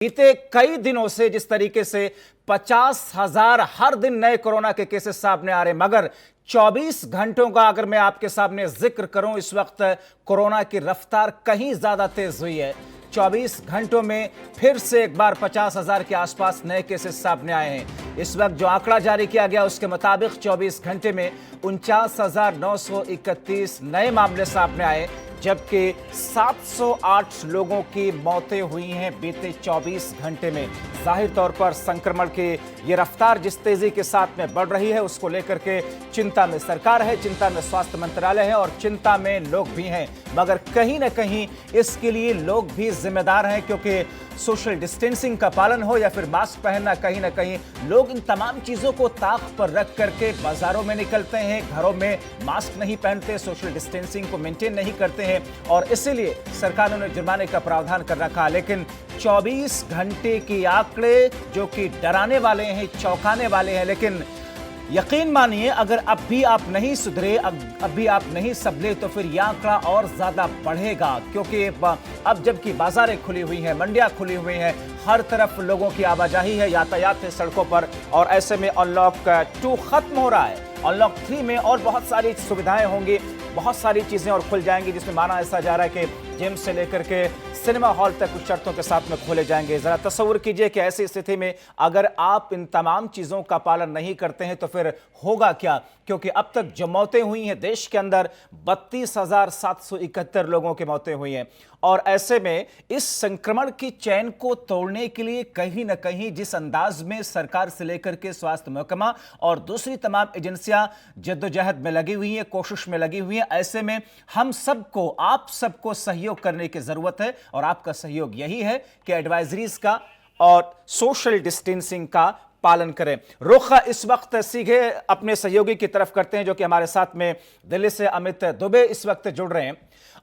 बीते कई दिनों से जिस तरीके से 50,000 हर दिन नए कोरोना के केसेस सामने आ रहे, मगर 24 घंटों का अगर मैं आपके सामने जिक्र करूं, इस वक्त कोरोना की रफ्तार कहीं ज्यादा तेज हुई है। 24 घंटों में फिर से एक बार 50,000 के आसपास नए केसेस सामने आए हैं। इस वक्त जो आंकड़ा जारी किया गया उसके मुताबिक 24 घंटे में 49,931 नए मामले सामने आए, जबकि 708 लोगों की मौतें हुई हैं बीते 24 घंटे में। जाहिर तौर पर संक्रमण की ये रफ्तार जिस तेजी के साथ में बढ़ रही है, उसको लेकर के चिंता में सरकार है, चिंता में स्वास्थ्य मंत्रालय है और चिंता में लोग भी हैं। मगर कहीं ना कहीं इसके लिए लोग भी जिम्मेदार हैं, क्योंकि सोशल डिस्टेंसिंग का पालन हो या फिर मास्क पहनना, कहीं ना कहीं लोग इन तमाम चीजों को ताक पर रख करके बाजारों में निकलते हैं, घरों में मास्क नहीं पहनते, सोशल डिस्टेंसिंग को मेंटेन नहीं करते हैं और इसीलिए सरकार ने जुर्माने का प्रावधान कर रखा। लेकिन 24 घंटे के आंकड़े जो कि डराने वाले हैं, चौंकाने वाले हैं, लेकिन यकीन मानिए अगर अब भी आप नहीं सुधरे, अब भी आप नहीं संभले, तो फिर यह आंकड़ा और ज्यादा बढ़ेगा। क्योंकि अब जबकि बाजारें खुली हुई हैं, मंडियां खुली हुई हैं, हर तरफ लोगों की आवाजाही है, यातायात है सड़कों पर, और ऐसे में अनलॉक 2 खत्म हो रहा है। अनलॉक 3 में और बहुत सारी सुविधाएं होंगी, बहुत सारी चीजें और खुल जाएंगी, जिसमें माना ऐसा जा रहा है कि जिम से लेकर के सिनेमा हॉल तक कुछ शर्तों के साथ में खोले जाएंगे। जरा तस्वीर कीजिए कि ऐसी स्थिति में अगर आप इन तमाम चीजों का पालन नहीं करते हैं तो फिर होगा क्या। क्योंकि अब तक जो मौतें हुई हैं देश के अंदर 32,771 लोगों की मौतें हुई हैं, और ऐसे में इस संक्रमण की चैन को तोड़ने के लिए कहीं ना कहीं जिस अंदाज में सरकार से लेकर के स्वास्थ्य महकमा और दूसरी तमाम एजेंसियां जद्दोजहद में लगी हुई हैं, कोशिश में लगी हुई हैं, ऐसे में हम सबको, आप सबको सहयोग करने की जरूरत है। और आपका सहयोग यही है कि एडवाइजरीज का और सोशल डिस्टेंसिंग का पालन करें। रुख इस वक्त सीधे अपने सहयोगी की तरफ करते हैं, जो कि हमारे साथ में दिल्ली से अमित दुबे इस वक्त जुड़ रहे हैं।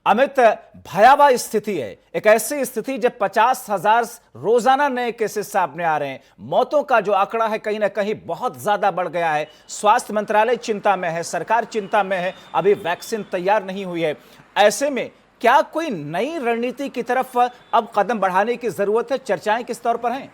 अमित, भयावह स्थिति है, एक ऐसी स्थिति जब 50,000 रोजाना नए केसेस सामने आ रहे हैं, मौतों का जो आंकड़ा है कहीं ना कहीं बहुत ज्यादा बढ़ गया है। स्वास्थ्य मंत्रालय चिंता में है, सरकार चिंता में है, अभी वैक्सीन तैयार नहीं हुई है। ऐसे में क्या कोई नई रणनीति की तरफ अब कदम बढ़ाने की जरूरत है? चर्चाएं किस तौर पर हैं?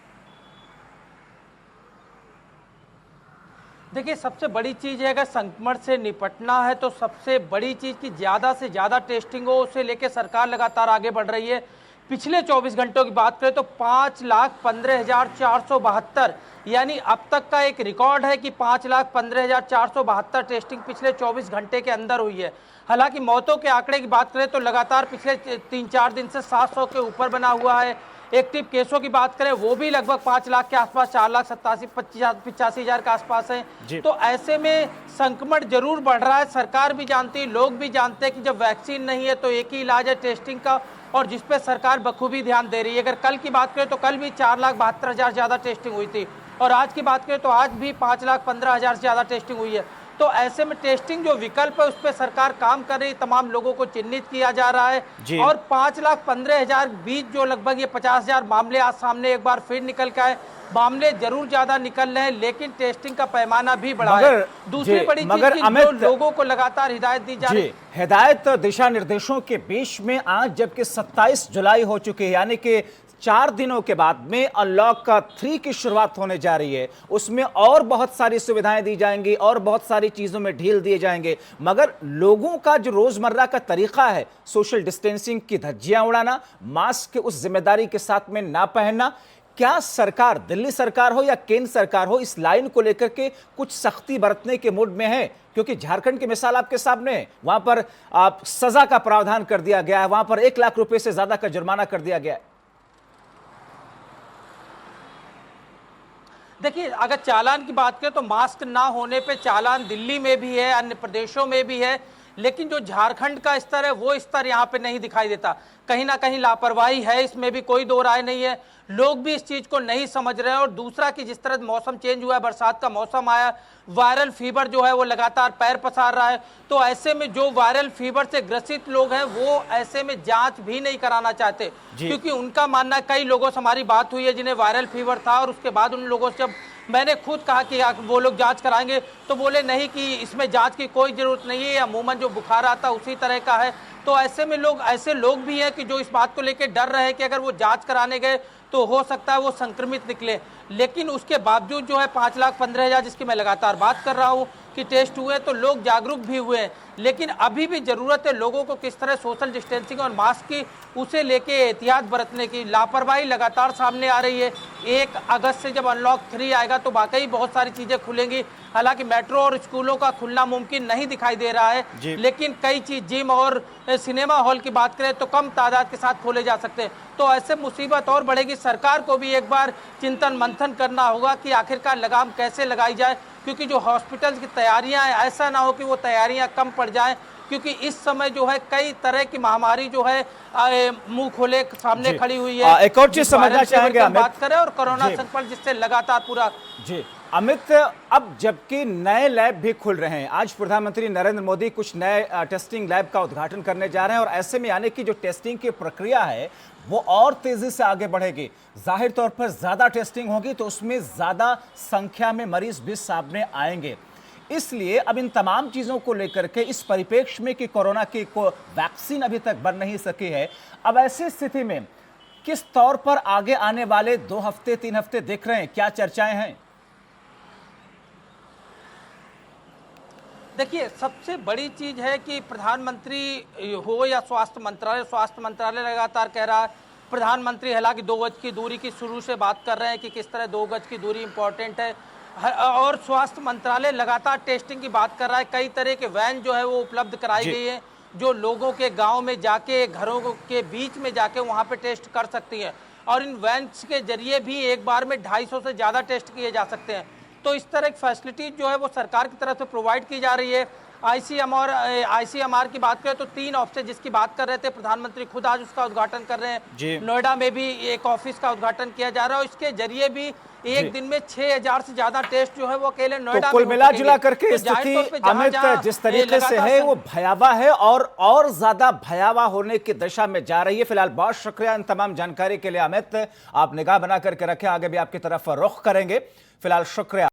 देखिए, सबसे बड़ी चीज़ है अगर संक्रमण से निपटना है तो सबसे बड़ी चीज़ की ज़्यादा से ज़्यादा टेस्टिंग हो, उसे लेके सरकार लगातार आगे बढ़ रही है। पिछले 24 घंटों की बात करें तो 5,15,472 यानी अब तक का एक रिकॉर्ड है कि 5,15,472 टेस्टिंग पिछले 24 घंटे के अंदर हुई है। हालांकि मौतों के आंकड़े की बात करें तो लगातार पिछले 3-4 दिन से 700 के ऊपर बना हुआ है। एक्टिव केसों की बात करें वो भी लगभग 5 लाख के आसपास, 4,85,000 के आसपास है। तो ऐसे में संक्रमण जरूर बढ़ रहा है, सरकार भी जानती है, लोग भी जानते हैं कि जब वैक्सीन नहीं है तो एक ही इलाज है टेस्टिंग का, और जिस पे सरकार बखूबी ध्यान दे रही है। अगर कल की बात करें तो कल भी 4,72,000 ज्यादा टेस्टिंग हुई थी, और आज की बात करें तो आज भी 5,15,000 से ज्यादा टेस्टिंग हुई है। तो ऐसे में टेस्टिंग जो विकल्प है उस पर सरकार काम कर रही, तमाम लोगों को चिन्हित किया जा रहा है। और 5,15,000 बीच जो लगभग ये 50,000 मामले आज सामने एक बार फिर निकल के आए। मामले जरूर ज्यादा निकल रहे हैं, लेकिन टेस्टिंग का पैमाना भी बढ़ा है। दूसरी बड़ी चीज जो लोगों को लगातार हिदायत दी जा रही है, हिदायत दिशा निर्देशों के बीच में आज जबकि 27 जुलाई हो चुकी है, यानी कि 4 दिनों के बाद में अनलॉक 3 की शुरुआत होने जा रही है। उसमें और बहुत सारी सुविधाएं दी जाएंगी और बहुत सारी चीजों में ढील दिए जाएंगे, मगर लोगों का जो रोजमर्रा का तरीका है, सोशल डिस्टेंसिंग की धज्जियां उड़ाना, मास्क उस जिम्मेदारी के साथ में ना पहनना, क्या सरकार, दिल्ली सरकार हो या केंद्र सरकार हो, इस लाइन को लेकर के कुछ सख्ती बरतने के मूड में है? क्योंकि झारखंड की मिसाल आपके सामने है, वहां पर सजा का प्रावधान कर दिया गया है, वहां पर 1 लाख रुपए से ज्यादा का जुर्माना कर दिया गया है। देखिए, अगर चालान की बात करें तो मास्क ना होने पे चालान दिल्ली में भी है, अन्य प्रदेशों में भी है, लेकिन जो झारखंड का स्तर है वो स्तर यहाँ पे नहीं दिखाई देता। कहीं ना कहीं लापरवाही है, इसमें भी कोई दो राय नहीं है। लोग भी इस चीज को नहीं समझ रहे हैं। और दूसरा कि जिस तरह मौसम चेंज हुआ है, बरसात का मौसम आया, वायरल फीवर जो है वो लगातार पैर पसार रहा है। तो ऐसे में जो वायरल फीवर से ग्रसित लोग हैं वो ऐसे में जांच भी नहीं कराना चाहते, क्योंकि उनका मानना, कई लोगों से हमारी बात हुई है जिन्हें वायरल फीवर था, और उसके बाद उन लोगों से जब मैंने खुद कहा कि वो लोग जांच कराएंगे तो बोले नहीं कि इसमें जांच की कोई जरूरत नहीं है, अमूमन जो बुखार आता उसी तरह का है। तो ऐसे लोग भी हैं कि जो इस बात को लेकर डर रहे हैं कि अगर वो जांच कराने गए तो हो सकता है वो संक्रमित निकले। लेकिन उसके बावजूद जो है 5,15,000 जिसकी मैं लगातार बात कर रहा हूँ कि टेस्ट हुए, तो लोग जागरूक भी हुए हैं। लेकिन अभी भी जरूरत है लोगों को किस तरह सोशल डिस्टेंसिंग और मास्क की उसे लेके एहतियात बरतने की। लापरवाही लगातार सामने आ रही है। 1 अगस्त से जब अनलॉक 3 आएगा तो वाकई बहुत सारी चीजें खुलेंगी। हालांकि मेट्रो और स्कूलों का खुलना मुमकिन नहीं दिखाई दे रहा है, लेकिन कई चीज जिम और सिनेमा हॉल की बात करें तो कम तादाद के साथ खोले जा सकते हैं। तो ऐसे मुसीबत और बढ़ेगी। सरकार को भी एक बार चिंतन मंथन करना होगा कि आखिरकार लगाम कैसे लगाई जाए, क्योंकि जो हॉस्पिटल की तैयारियां हैं ऐसा ना हो कि वो तैयारियां कम पड़ जाएं, क्योंकि इस समय जो है कई तरह की महामारी जो है मुंह खोले सामने खड़ी हुई है। एक और चीज समझना चाहेंगे अमित, बात करें और कोरोना संक्रमण जिससे लगातार पूरा जी अमित, अब जबकि नए लैब भी खुल रहे हैं, आज प्रधानमंत्री नरेंद्र मोदी कुछ नए टेस्टिंग लैब का उद्घाटन करने जा रहे हैं और ऐसे में यानी कि जो टेस्टिंग की प्रक्रिया है वो और तेजी से आगे बढ़ेगी। जाहिर तौर पर ज्यादा टेस्टिंग होगी तो उसमें ज्यादा संख्या में मरीज भी सामने आएंगे। इसलिए अब इन तमाम चीजों को लेकर के इस परिप्रेक्ष्य में कि कोरोना की वैक्सीन अभी तक बन नहीं सकी है, अब ऐसी स्थिति में किस तौर पर आगे आने वाले 2 हफ्ते 3 हफ्ते देख रहे हैं, क्या चर्चाएं हैं? देखिए, सबसे बड़ी चीज है कि प्रधानमंत्री हो या स्वास्थ्य मंत्रालय लगातार कह रहा है। प्रधानमंत्री हालांकि 2 गज की दूरी की शुरू से बात कर रहे हैं कि किस तरह 2 गज की दूरी इंपॉर्टेंट है, और स्वास्थ्य मंत्रालय लगातार टेस्टिंग की बात कर रहा है। कई तरह के वैन जो है वो उपलब्ध कराई गई है जो लोगों के गांव में जाके, घरों के बीच में जाके वहां पे टेस्ट कर सकती है, और इन वैन्स के जरिए भी एक बार में 250 से ज्यादा टेस्ट किए जा सकते हैं। तो इस तरह की फैसिलिटीज जो है वो सरकार की तरफ से प्रोवाइड की जा रही है। आईसीएमआर की बात करें तो 3 ऑफिस जिसकी बात कर रहे थे प्रधानमंत्री खुद आज उसका उद्घाटन कर रहे हैं। नोएडा में भी एक ऑफिस का उद्घाटन किया जा रहा है और इसके जरिए भी एक दिन में 6,000 से ज्यादा टेस्ट जो है वो अकेले नोएडा तो कुल मिला जुला करके स्थिति अमित जिस तरीके से है वो भयावह है और ज्यादा भयावह होने की दिशा में जा रही है। फिलहाल बहुत शुक्रिया इन तमाम जानकारी के लिए अमित, आप निगाह बना करके रखें, आगे भी आपकी तरफ रुख करेंगे। फिलहाल शुक्रिया।